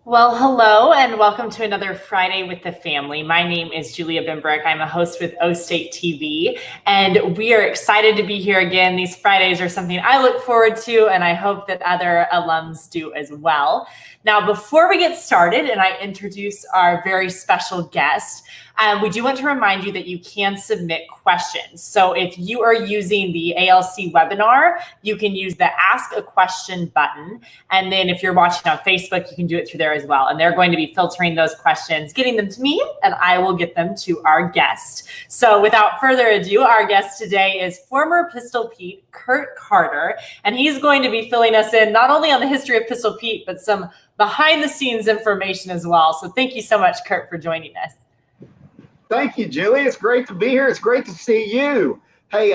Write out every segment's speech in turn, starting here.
Well, hello and welcome to another Friday with the Family. My name is Julia Bimbrick. I'm a host with O State TV, and we are excited to be here again. These Fridays are something I look forward to, and I hope that other alums do as well. Now, before we get started and I introduce our very special guest, we do want to remind you that you can submit questions. So if you are using the ALC webinar, you can use the Ask a Question button. And then if you're watching on Facebook, you can do it through there as well. And they're going to be filtering those questions, getting them to me, and I will get them to our guest. So without further ado, our guest today is former Pistol Pete, Kurt Carter, and he's going to be filling us in not only on the history of Pistol Pete, but some behind the scenes information as well. So thank you so much, Kurt, for joining us. Thank you, Julie. It's great to be here. It's great to see you. Hey,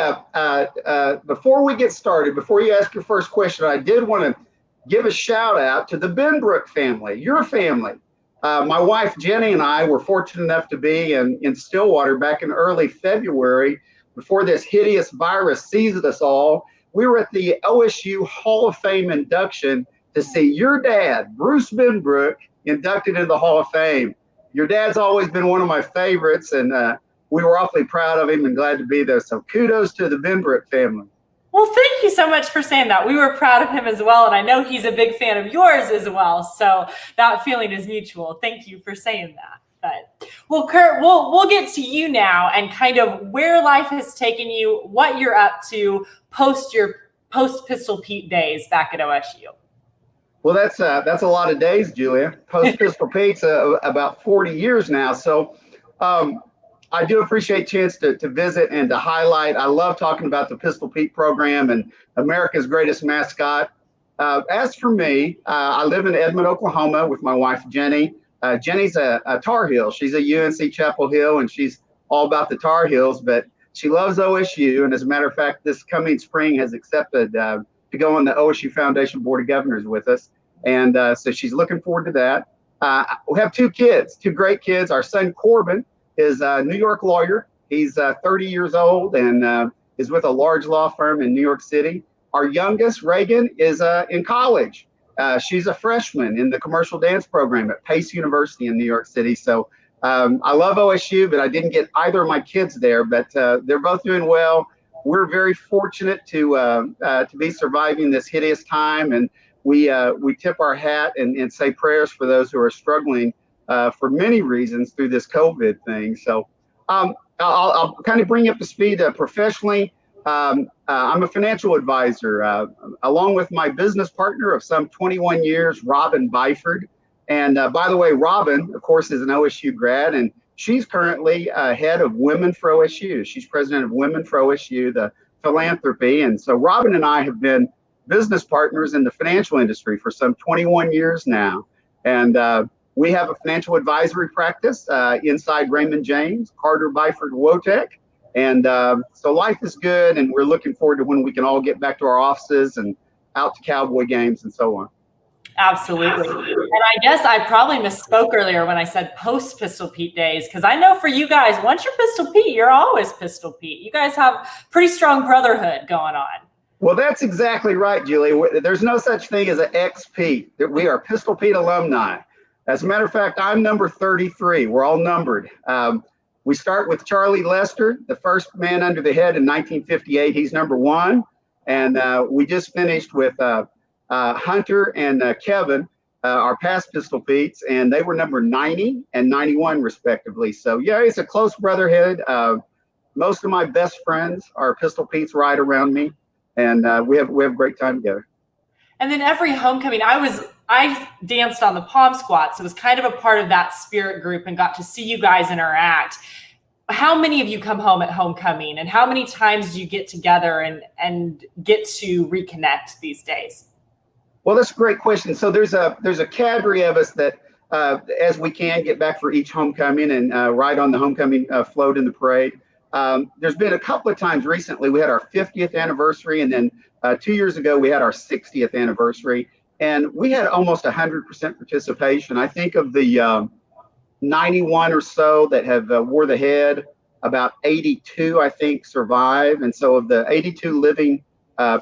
before we get started, before you ask your first question, I did want to give a shout out to the Benbrook family, your family. My wife, Jenny, and I were fortunate enough to be in Stillwater back in early February before this hideous virus seized us all. We were at the OSU Hall of Fame induction to see your dad, Bruce Benbrook, inducted into the Hall of Fame. Your dad's always been one of my favorites, and we were awfully proud of him and glad to be there. So kudos to the Benbrook family. Well, thank you so much for saying that. We were proud of him as well, and I know he's a big fan of yours as well. So that feeling is mutual. Thank you for saying that. But well, Kurt, we'll get to you now and kind of where life has taken you, what you're up to post Pistol Pete days back at OSU. Well, that's a lot of days, Julia. Post Pistol Pete's about 40 years now. So I do appreciate a chance to visit and to highlight. I love talking about the Pistol Pete program and America's greatest mascot. As for me, I live in Edmond, Oklahoma with my wife, Jenny. Jenny's a Tar Heel. She's a UNC Chapel Hill, and she's all about the Tar Heels, but she loves OSU. And as a matter of fact, this coming spring has accepted to go on the OSU Foundation Board of Governors with us. And so she's looking forward to that. We have two kids, two great kids. Our son, Corbin, is a New York lawyer. He's 30 years old and is with a large law firm in New York City. Our youngest, Reagan, is in college. She's a freshman in the commercial dance program at Pace University in New York City. So I love OSU, but I didn't get either of my kids there, but they're both doing well. We're very fortunate to be surviving this hideous time, and we tip our hat and say prayers for those who are struggling for many reasons through this COVID thing. So I'll kind of bring you up to speed professionally. I'm a financial advisor, along with my business partner of some 21 years, Robin Byford. And by the way, Robin, of course, is an OSU grad, and she's currently head of Women for OSU. She's president of Women for OSU, the philanthropy. And so Robin and I have been business partners in the financial industry for some 21 years now. And we have a financial advisory practice inside Raymond James, Carter Byford Wotech. And so life is good, and we're looking forward to when we can all get back to our offices and out to Cowboy games and so on. Absolutely. And I guess I probably misspoke earlier when I said post Pistol Pete days, because I know for you guys, once you're Pistol Pete, you're always Pistol Pete. You guys have pretty strong brotherhood going on. Well, that's exactly right, Julie. There's no such thing as an ex-Pete. We are Pistol Pete alumni. As a matter of fact, I'm number 33. We're all numbered. We start with Charlie Lester, the first man under the head in 1958. He's number 1. And we just finished with Hunter and Kevin, our past Pistol Petes, and they were number 90 and 91 respectively. So yeah, it's a close brotherhood. Most of my best friends are Pistol Petes right around me, and we have a great time together. And then every homecoming, I danced on the Palm Squats. It was kind of a part of that spirit group and got to see you guys interact. How many of you come home at homecoming, and how many times do you get together and get to reconnect these days? Well, that's a great question. So there's a cadre of us that, as we can, get back for each homecoming and ride on the homecoming float in the parade. There's been a couple of times recently. We had our 50th anniversary, and then 2 years ago we had our 60th anniversary, and we had almost 100% participation. I think of the 91 or so that have wore the head, about 82 I think survive, and so of the 82 living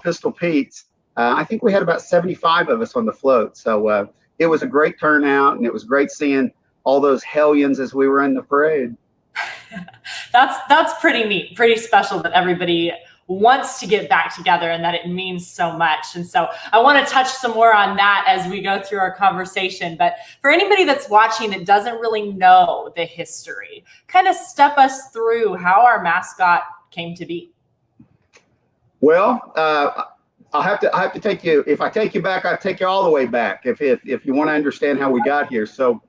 Pistol Petes, I think we had about 75 of us on the float. So it was a great turnout, and it was great seeing all those hellions as we were in the parade. That's pretty neat, pretty special that everybody wants to get back together and that it means so much. And so I want to touch some more on that as we go through our conversation. But for anybody that's watching that doesn't really know the history, kind of step us through how our mascot came to be. Well, I have to take you. If I take you back, I take you all the way back. If you want to understand how we got here. So,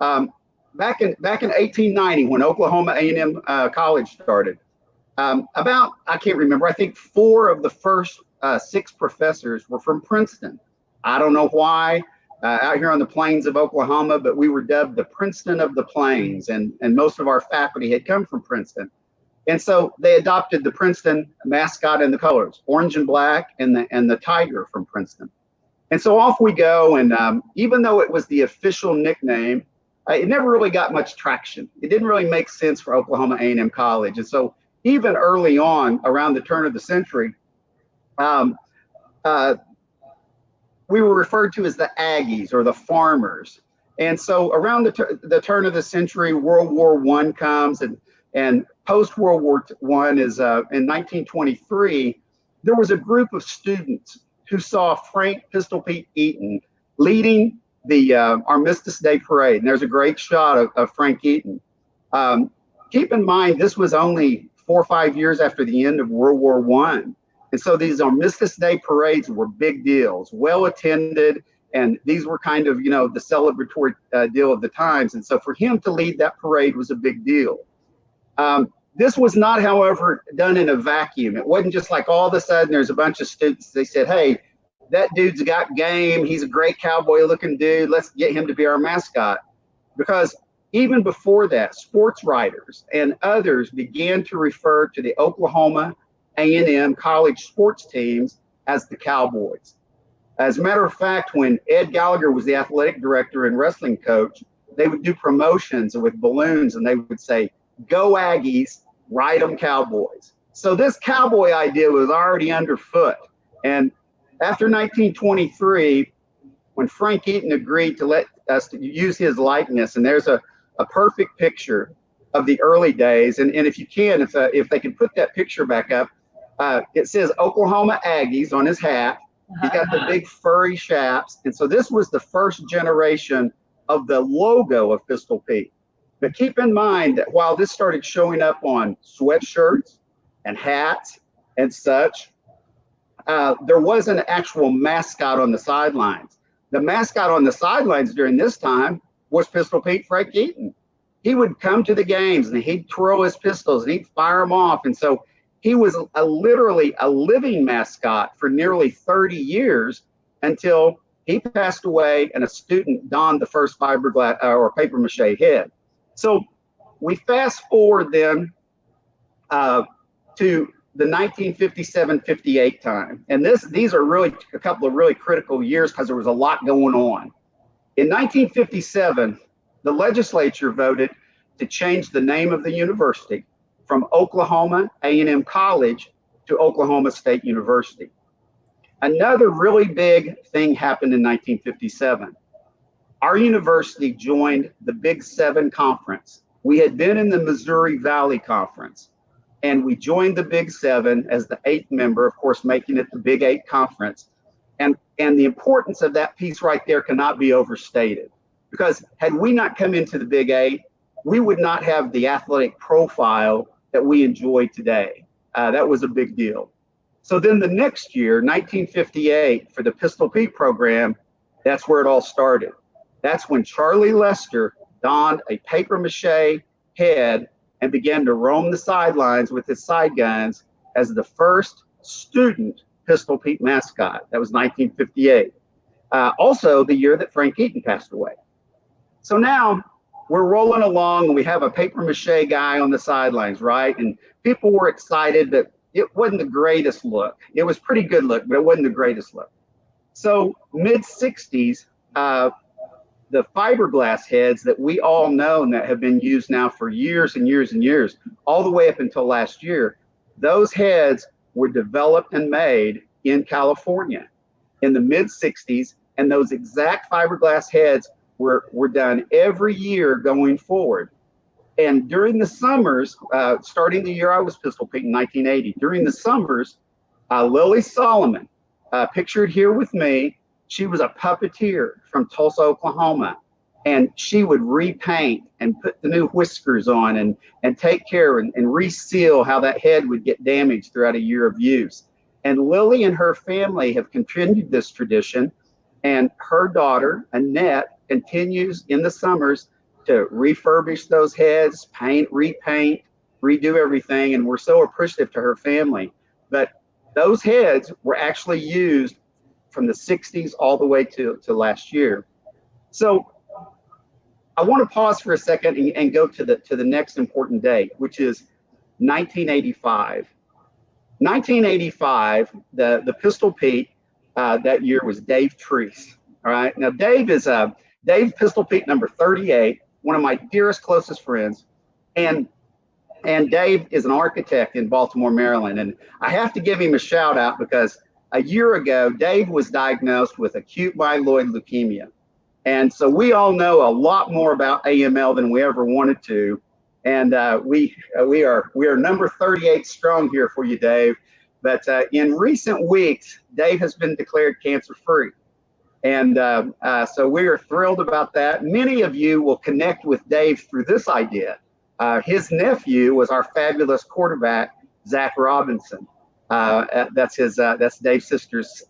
back in 1890, when Oklahoma A&M College started, I can't remember. I think 4 of the first 6 professors were from Princeton. I don't know why. Out here on the plains of Oklahoma, but we were dubbed the Princeton of the Plains, and most of our faculty had come from Princeton. And so they adopted the Princeton mascot and the colors, orange and black, and the tiger from Princeton. And so off we go. And even though it was the official nickname, it never really got much traction. It didn't really make sense for Oklahoma A&M College. And so even early on, around the turn of the century, we were referred to as the Aggies or the Farmers. And so around the turn of the century, World War I comes, and post World War I is in 1923, there was a group of students who saw Frank Pistol Pete Eaton leading the Armistice Day Parade. And there's a great shot of Frank Eaton. Keep in mind, this was only 4 or 5 years after the end of World War I. And so these Armistice Day parades were big deals, well attended. And these were kind of, the celebratory deal of the times. And so for him to lead that parade was a big deal. This was not, however, done in a vacuum. It wasn't just like all of a sudden there's a bunch of students. They said, hey, that dude's got game. He's a great cowboy looking dude. Let's get him to be our mascot. Because even before that, sports writers and others began to refer to the Oklahoma A&M college sports teams as the Cowboys. As a matter of fact, when Ed Gallagher was the athletic director and wrestling coach, they would do promotions with balloons, and they would say, "Go Aggies, ride 'em Cowboys." So this cowboy idea was already underfoot. And after 1923, when Frank Eaton agreed to let us use his likeness, and there's a perfect picture of the early days. And if you can, if they can put that picture back up, it says Oklahoma Aggies on his hat. He's got the big furry chaps. And so this was the first generation of the logo of Pistol Pete. But keep in mind that while this started showing up on sweatshirts and hats and such, there was an actual mascot on the sidelines. The mascot on the sidelines during this time was Pistol Pete Frank Eaton. He would come to the games and he'd twirl his pistols and he'd fire them off. And so he was literally a living mascot for nearly 30 years until he passed away and a student donned the first fiberglass or paper mache head. So we fast forward then to the 1957-58 time. And these are really a couple of really critical years because there was a lot going on. In 1957, the legislature voted to change the name of the university from Oklahoma A&M College to Oklahoma State University. Another really big thing happened in 1957. Our university joined the Big 7 Conference. We had been in the Missouri Valley Conference, and we joined the Big 7 as the 8th member, of course, making it the Big 8 Conference. And the importance of that piece right there cannot be overstated, because had we not come into the Big 8, we would not have the athletic profile that we enjoy today. That was a big deal. So then the next year, 1958, for the Pistol Pete program, that's where it all started. That's when Charlie Lester donned a paper mache head and began to roam the sidelines with his side guns as the first student Pistol Pete mascot. That was 1958. Also the year that Frank Eaton passed away. So now we're rolling along and we have a paper mache guy on the sidelines, right? And people were excited, but it wasn't the greatest look. It was pretty good look, but it wasn't the greatest look. So mid-60s, the fiberglass heads that we all know and that have been used now for years and years and years, all the way up until last year, those heads were developed and made in California in the mid-60s. And those exact fiberglass heads were done every year going forward. And during the summers, starting the year I was Pistol Pete in 1980, during the summers, Lily Solomon, pictured here with me, she was a puppeteer from Tulsa, Oklahoma. And she would repaint and put the new whiskers on and take care and reseal how that head would get damaged throughout a year of use. And Lily and her family have continued this tradition. And her daughter, Annette, continues in the summers to refurbish those heads, paint, repaint, redo everything. And we're so appreciative to her family. But those heads were actually used from the 60s all the way to last year. So I want to pause for a second and go to the next important date, which is 1985. 1985, the Pistol Pete that year was Dave Treese. All right. Now Dave is Dave Pistol Pete number 38, one of my dearest, closest friends. And Dave is an architect in Baltimore, Maryland. And I have to give him a shout out because a year ago, Dave was diagnosed with acute myeloid leukemia. And so we all know a lot more about AML than we ever wanted to. And we are number 38 strong here for you, Dave. But in recent weeks, Dave has been declared cancer-free. And so we are thrilled about that. Many of you will connect with Dave through this idea. His nephew was our fabulous quarterback, Zach Robinson. That's Dave's sister's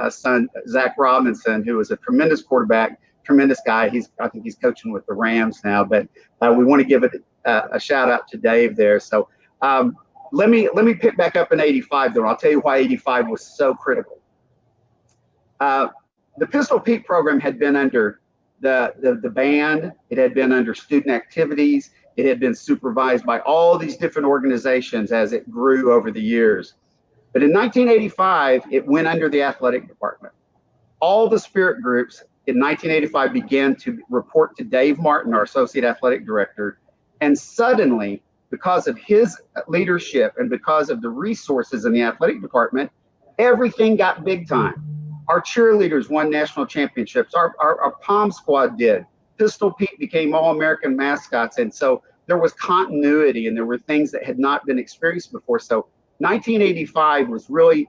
son, Zach Robinson, who is a tremendous quarterback, tremendous guy. I think he's coaching with the Rams now, but we want to give it a shout out to Dave there. So let me pick back up in 85 though. I'll tell you why 85 was so critical. The Pistol Pete program had been under the band. It had been under student activities. It had been supervised by all these different organizations as it grew over the years. But in 1985, it went under the athletic department. All the spirit groups in 1985 began to report to Dave Martin, our associate athletic director. And suddenly, because of his leadership and because of the resources in the athletic department, everything got big time. Our cheerleaders won national championships. Our Pom squad did. Pistol Pete became All-American mascots. And so there was continuity and there were things that had not been experienced before. So 1985 was really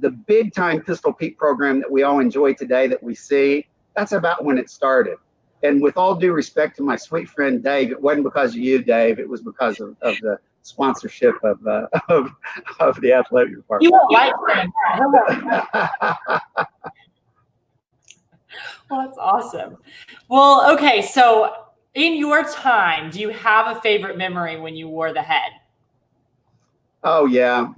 the big time Pistol Pete program that we all enjoy today that we see. That's about when it started. And with all due respect to my sweet friend Dave, it wasn't because of you, Dave. It was because of the sponsorship of the athletic department. You won't like him. Well, that's awesome. Well, okay. So in your time, do you have a favorite memory when you wore the head? Oh yeah.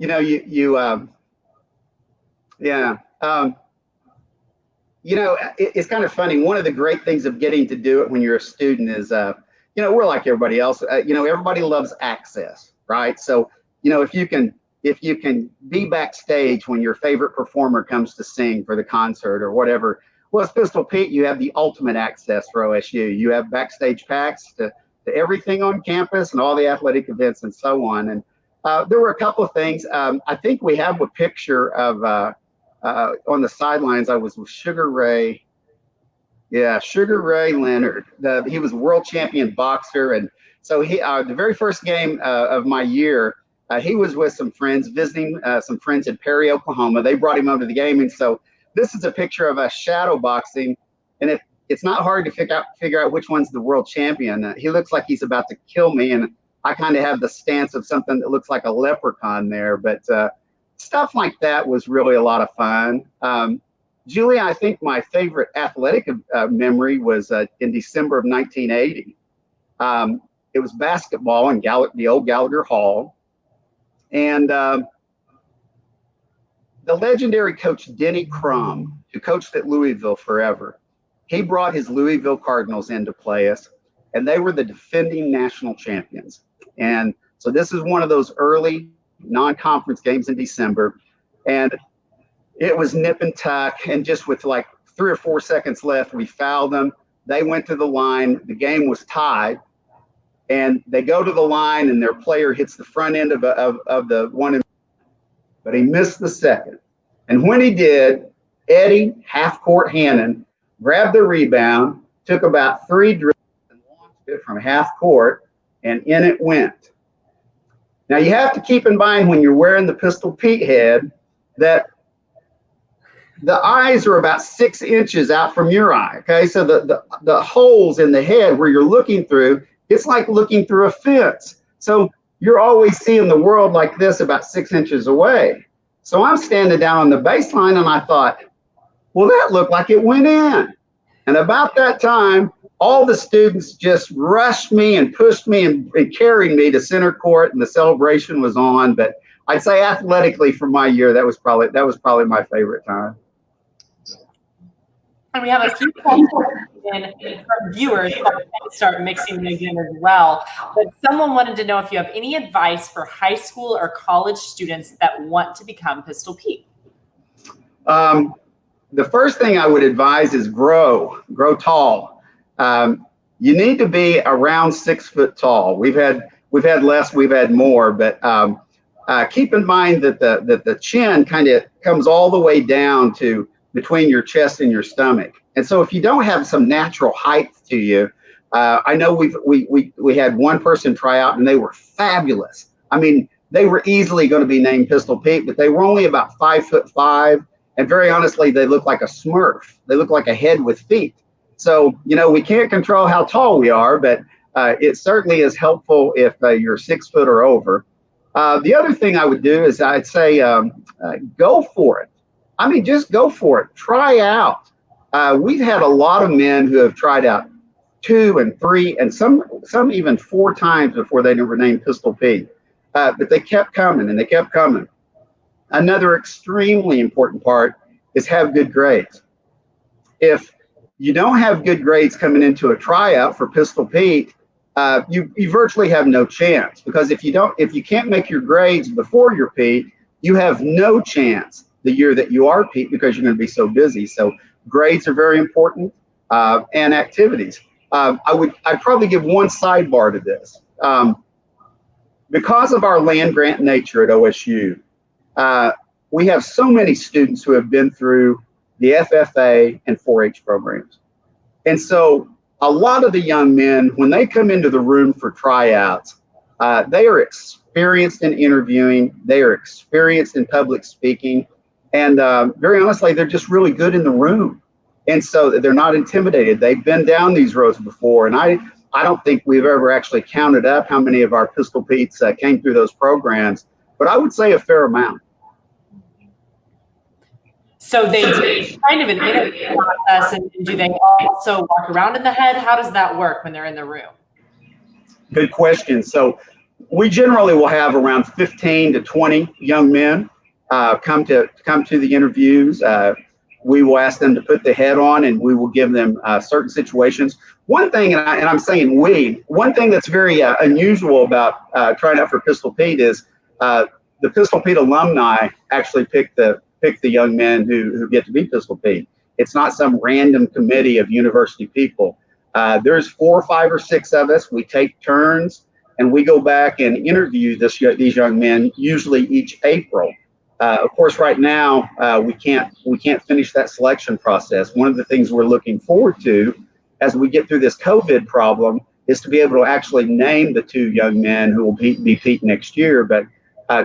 It's kind of funny. One of the great things of getting to do it when you're a student is, we're like everybody else. Everybody loves access, right? So, if you can be backstage when your favorite performer comes to sing for the concert or whatever. Well, as Pistol Pete, you have the ultimate access for OSU. You have backstage packs to everything on campus and all the athletic events and so on. And there were a couple of things. I think we have a picture of on the sidelines. I was with Sugar Ray. Yeah, Sugar Ray Leonard. He was a world champion boxer. And so the very first game of my year, he was with some friends, visiting some friends in Perry, Oklahoma. They brought him over to the game. And so this is a picture of us shadow boxing. And it's not hard to figure out which one's the world champion. He looks like he's about to kill me. And I kind of have the stance of something that looks like a leprechaun there. But stuff like that was really a lot of fun. Julia, I think my favorite athletic memory was in December of 1980. It was basketball in the old Gallagher Hall. And the legendary coach Denny Crum, who coached at Louisville forever, he brought his Louisville Cardinals in to play us, and they were the defending national champions. And so this is one of those early non-conference games in December, and it was nip and tuck, and just with like 3 or 4 seconds left, we fouled them. They went to the line. The game was tied, and they go to the line, and their player hits the front end of the one, but he missed the second. And when he did, Eddie, half-court Hannon, grabbed the rebound, took about 3 dribbles and launched it from half court, and in it went. Now you have to keep in mind when you're wearing the Pistol Pete head that the eyes are about 6 inches out from your eye. Okay, so the holes in the head where you're looking through, it's like looking through a fence. So you're always seeing the world like this about 6 inches away. So I'm standing down on the baseline and I thought, well, that looked like it went in. And about that time, all the students just rushed me and pushed me and carried me to center court, and the celebration was on. But I'd say athletically for my year, that was probably my favorite time. And we have a few questions from viewers that start mixing them again as well. But someone wanted to know if you have any advice for high school or college students that want to become Pistol Pete. The first thing I would advise is grow tall. You need to be around 6 foot tall. We've had less, we've had more, but keep in mind that the chin kind of comes all the way down to between your chest and your stomach. And so if you don't have some natural height to you, I know we had one person try out and they were fabulous. I mean, they were easily going to be named Pistol Pete, but they were only about 5'5". And very honestly, they look like a Smurf. They look like a head with feet. So, you know, we can't control how tall we are, but it certainly is helpful if you're 6 foot or over. The other thing I would do is I'd say go for it. I mean, just go for it. Try out. We've had a lot of men who have tried out 2 and 3 and some even 4 times before they were named Pistol Pete. But they kept coming and they kept coming. Another extremely important part is have good grades. If you don't have good grades coming into a tryout for Pistol Pete, you virtually have no chance, because if you can't make your grades before you're Pete, you have no chance the year that you are Pete, because you're going to be so busy. So grades are very important, and activities. I'd probably give one sidebar to this. Because of our land grant nature at OSU, we have so many students who have been through the FFA and 4-H programs. And so a lot of the young men, when they come into the room for tryouts, they are experienced in interviewing, they are experienced in public speaking, and very honestly, they're just really good in the room. And so they're not intimidated. They've been down these roads before. And I don't think we've ever actually counted up how many of our Pistol Petes came through those programs, but I would say a fair amount. So they do kind of an interview process, and do they also walk around in the head? How does that work when they're in the room? Good question. So we generally will have around 15 to 20 young men come to the interviews. We will ask them to put the head on, and we will give them certain situations. One thing, and I'm saying one thing that's very unusual about trying out for Pistol Pete is the Pistol Pete alumni actually pick the young men who get to be Pistol Pete. It's not some random committee of university people. There's 4, 5, or 6 of us. We take turns and we go back and interview these young men, usually each April. Of course, right now we can't finish that selection process. One of the things we're looking forward to as we get through this COVID problem is to be able to actually name the 2 young men who will be Pete next year. But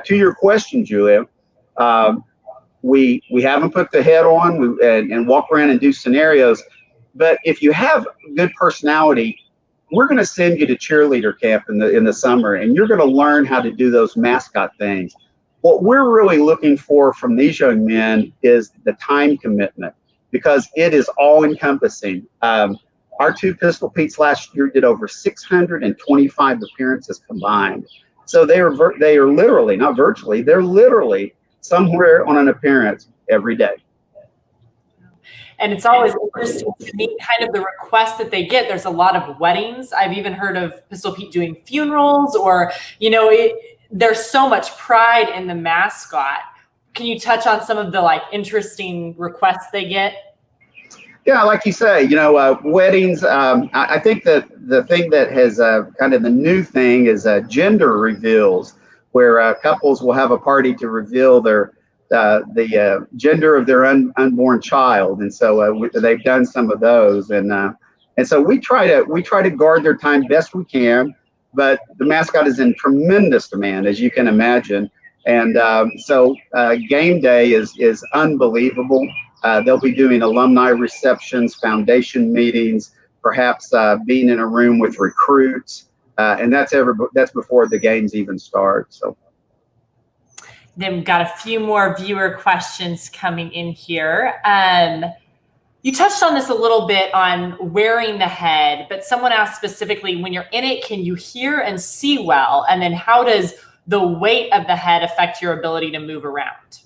to your question, Julia, we have them put the head on and walk around and do scenarios. But if you have good personality, we're going to send you to cheerleader camp in the summer, and you're going to learn how to do those mascot things. What we're really looking for from these young men is the time commitment, because it is all encompassing. Our 2 Pistol Petes last year did over 625 appearances combined. So they are literally, not virtually, they're literally somewhere on an appearance every day. And it's always interesting to me kind of the requests that they get. There's a lot of weddings. I've even heard of Pistol Pete doing funerals, or, you know, there's so much pride in the mascot. Can you touch on some of the interesting requests they get? Yeah, like you say, you know, weddings. I think that the thing that has kind of the new thing is gender reveals, where couples will have a party to reveal their the gender of their unborn child, and so they've done some of those, and so we try to guard their time best we can. But the mascot is in tremendous demand, as you can imagine, and so game day is unbelievable. They'll be doing alumni receptions, foundation meetings, perhaps being in a room with recruits, and that's before the games even start. So. Then we've got a few more viewer questions coming in here. You touched on this a little bit on wearing the head, but someone asked specifically, when you're in it, can you hear and see well? And then how does the weight of the head affect your ability to move around?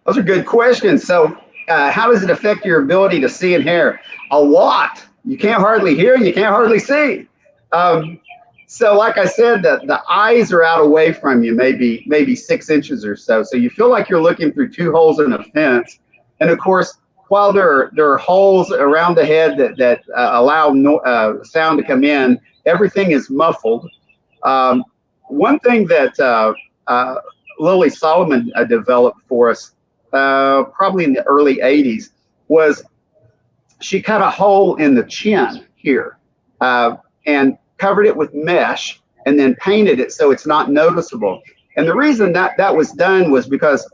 Those are good questions. So how does it affect your ability to see and hear? A lot. You can't hardly hear and you can't hardly see. So like I said, the eyes are out away from you, maybe 6 inches or so. So you feel like you're looking through 2 holes in a fence. And of course, while there are holes around the head that allow sound to come in, everything is muffled. One thing that Lily Solomon developed for us probably in the early 80s was she cut a hole in the chin here and covered it with mesh and then painted it so it's not noticeable. And the reason that was done was because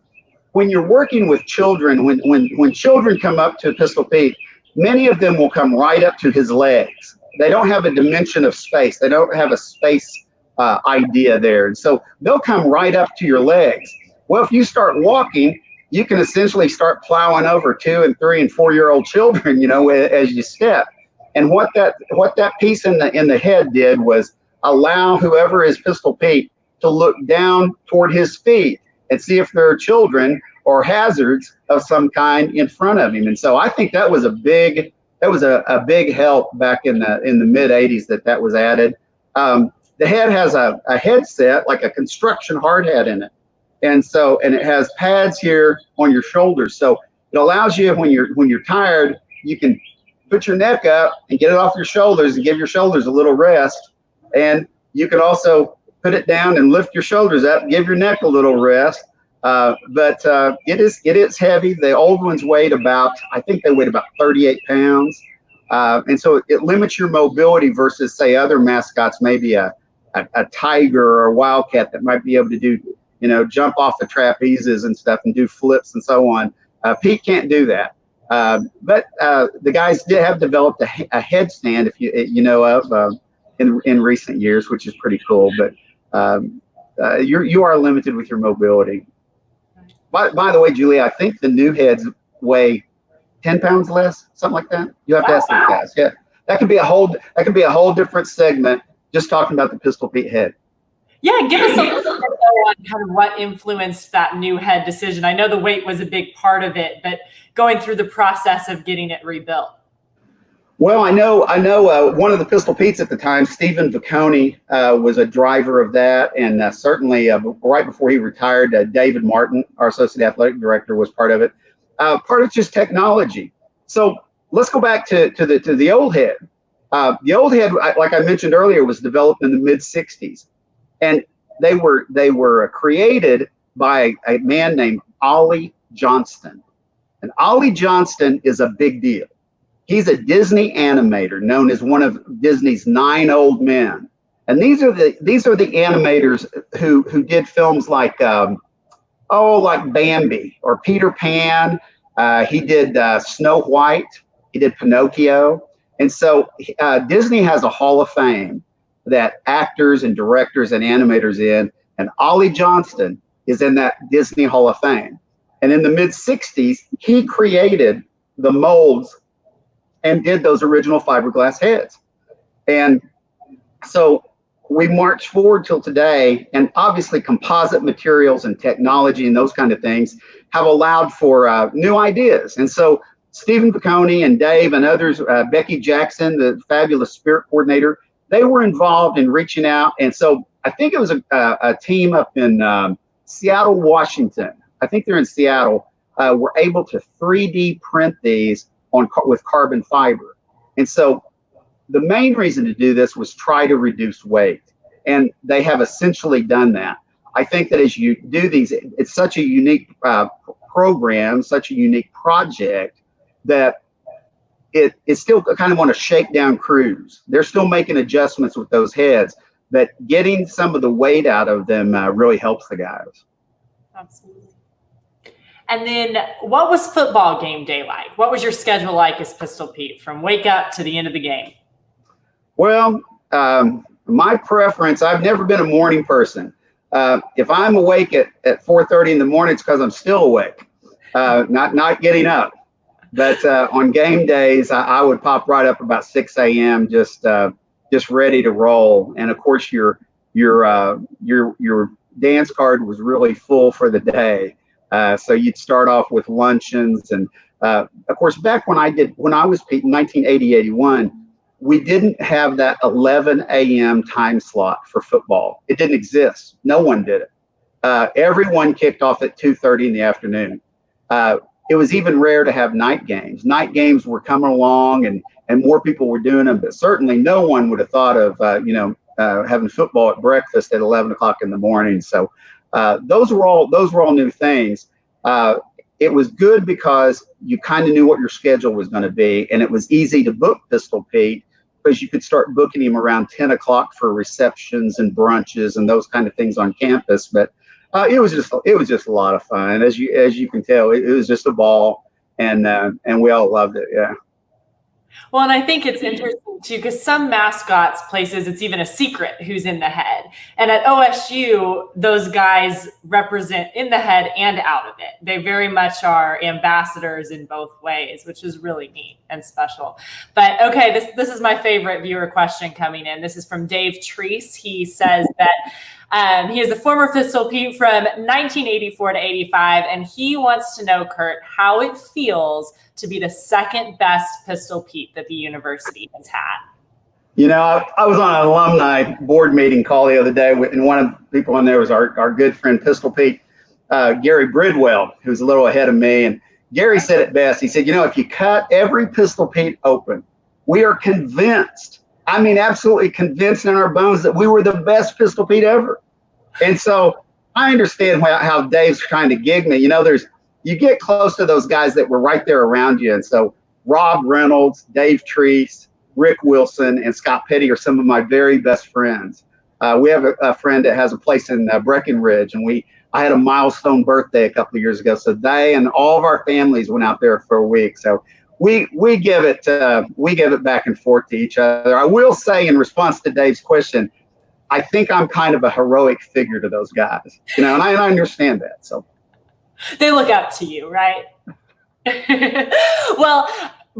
when you're working with children, when children come up to Pistol Pete, many of them will come right up to his legs. They don't have a dimension of space. They don't have a space idea there. And so they'll come right up to your legs. Well, if you start walking, you can essentially start plowing over 2 and 3 and 4-year-old children, you know, as you step. And what that piece in the head did was allow whoever is Pistol Pete to look down toward his feet and see if there are children or hazards of some kind in front of him. And so I think that was a big help back in the mid 80s that was added. The head has a headset, like a construction hard hat in it. And it has pads here on your shoulders. So it allows you, when you're tired, you can put your neck up and get it off your shoulders and give your shoulders a little rest. And you can also put it down and lift your shoulders up, give your neck a little rest. But it is heavy. The old ones weighed I think they weighed about 38 pounds. And so it limits your mobility versus, say, other mascots, maybe a tiger or a wildcat that might be able to do, you know, jump off the trapezes and stuff and do flips and so on. Pete can't do that. But the guys have developed a headstand, if you know of, in recent years, which is pretty cool. But you are limited with your mobility. By the way, Julie, I think the new heads weigh 10 pounds less, something like that. You have to ask those guys. Yeah, that could be a whole different segment just talking about the Pistol Pete head. Yeah, give us a little bit on kind of what influenced that new head decision. I know the weight was a big part of it, but going through the process of getting it rebuilt. Well, I know one of the Pistol Petes at the time, Stephen Vicconi, was a driver of that. And certainly right before he retired, David Martin, our associate athletic director, was part of it. Part of just technology. So let's go back to the old head. The old head, like I mentioned earlier, was developed in the mid 60s. And they were created by a man named Ollie Johnston. And Ollie Johnston is a big deal. He's a Disney animator known as one of Disney's 9 old men. And these are the animators who did films like like Bambi or Peter Pan. He did Snow White. He did Pinocchio. And so Disney has a Hall of Fame that actors and directors and animators in, and Ollie Johnston is in that Disney Hall of Fame. And in the mid 60s, he created the molds and did those original fiberglass heads. And so we march forward till today, and obviously composite materials and technology and those kind of things have allowed for new ideas. And so Stephen Vicconi and Dave and others, Becky Jackson, the fabulous spirit coordinator, they were involved in reaching out. And so I think it was a team up in Seattle, Washington. I think they're in Seattle. Were able to 3D print these with carbon fiber. And so the main reason to do this was try to reduce weight. And they have essentially done that. I think that as you do these, it's such a unique program, such a unique project that it's still kind of on a shakedown cruise. They're still making adjustments with those heads, but getting some of the weight out of them really helps the guys. Absolutely. And then what was football game day like? What was your schedule like as Pistol Pete from wake up to the end of the game? Well, my preference, I've never been a morning person. If I'm awake at 4:30 in the morning, it's because I'm still awake, not getting up. But on game days, I would pop right up about 6 a.m. just ready to roll. And of course, your dance card was really full for the day. So you'd start off with luncheons, and of course, back when I was Pete in 1980-81, we didn't have that 11 a.m. time slot for football. It didn't exist. No one did it. Everyone kicked off at 2:30 in the afternoon. It was even rare to have night games. Night games were coming along, and more people were doing them, but certainly no one would have thought of having football at breakfast at 11 o'clock in the morning. So those were all new things. It was good because you kind of knew what your schedule was going to be, and it was easy to book Pistol Pete because you could start booking him around 10 o'clock for receptions and brunches and those kind of things on campus. But it was just a lot of fun. As you can tell, it was just a ball, and we all loved it. Yeah. Well, and I think it's interesting too, because some mascots places, it's even a secret who's in the head. And at OSU, those guys represent in the head and out of it. They very much are ambassadors in both ways, which is really neat and special. But okay, this is my favorite viewer question coming in. This is from Dave Treese. He says that he is a former Pistol Pete from 1984 to 85, and he wants to know, Kurt, how it feels to be the second best Pistol Pete that the university has had. You know, I was on an alumni board meeting call the other day, and one of the people on there was our good friend Pistol Pete, Gary Bridwell, who's a little ahead of me. And Gary said it best. He said, if you cut every Pistol Pete open, we are convinced, absolutely convinced in our bones that we were the best Pistol Pete ever. And so I understand how Dave's trying to gig me. You get close to those guys that were right there around you. And so Rob Reynolds, Dave Treese, Rick Wilson, and Scott Petty are some of my very best friends. We have a friend that has a place in Breckenridge, and I had a milestone birthday a couple of years ago. So they and all of our families went out there for a week. So we give it back and forth to each other. I will say, in response to Dave's question, I think I'm kind of a heroic figure to those guys, and I understand that. So they look up to you, right? Well,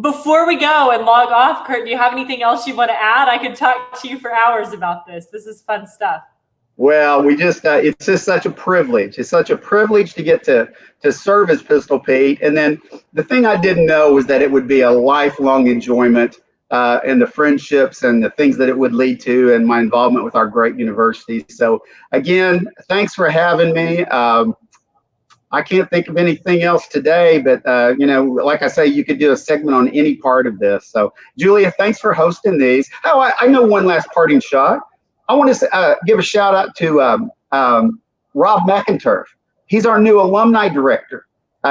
before we go and log off, Kurt, do you have anything else you want to add? I could talk to you for hours about this. This is fun stuff. Well, it's just such a privilege. It's such a privilege to get to serve as Pistol Pete. And then the thing I didn't know was that it would be a lifelong enjoyment, and the friendships and the things that it would lead to, and my involvement with our great university. So again, thanks for having me. I can't think of anything else today, but like I say, you could do a segment on any part of this. So Julia, thanks for hosting these. Oh, I know one last parting shot. I want to give a shout out to Rob McInturf. He's our new alumni director.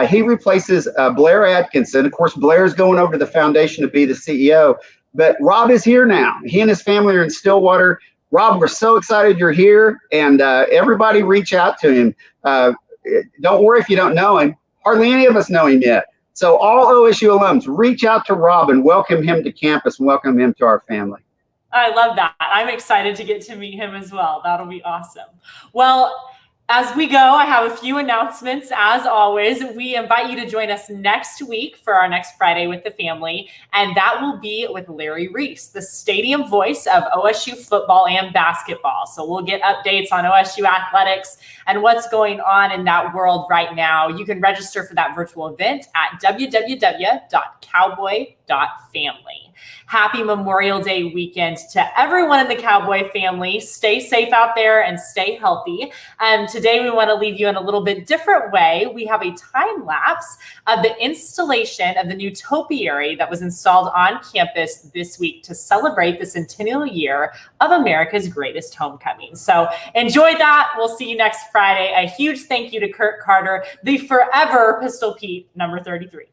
He replaces Blair Atkinson. Of course, Blair's going over to the foundation to be the CEO, but Rob is here now. He and his family are in Stillwater. Rob, we're so excited you're here, and everybody reach out to him. Don't worry if you don't know him. Hardly any of us know him yet. So all OSU alums, reach out to Rob and welcome him to campus and welcome him to our family. I love that. I'm excited to get to meet him as well. That'll be awesome. Well, as we go, I have a few announcements. As always, we invite you to join us next week for our next Friday with the family, and that will be with Larry Reese, the stadium voice of OSU football and basketball. So we'll get updates on OSU athletics and what's going on in that world right now. You can register for that virtual event at www.cowboy.family. family. Happy Memorial Day weekend to everyone in the Cowboy family. Stay safe out there and stay healthy. Today we want to leave you in a little bit different way. We have a time lapse of the installation of the new topiary that was installed on campus this week to celebrate the centennial year of America's greatest homecoming. So enjoy that. We'll see you next Friday. A huge thank you to Kurt Carter, the forever Pistol Pete number 33.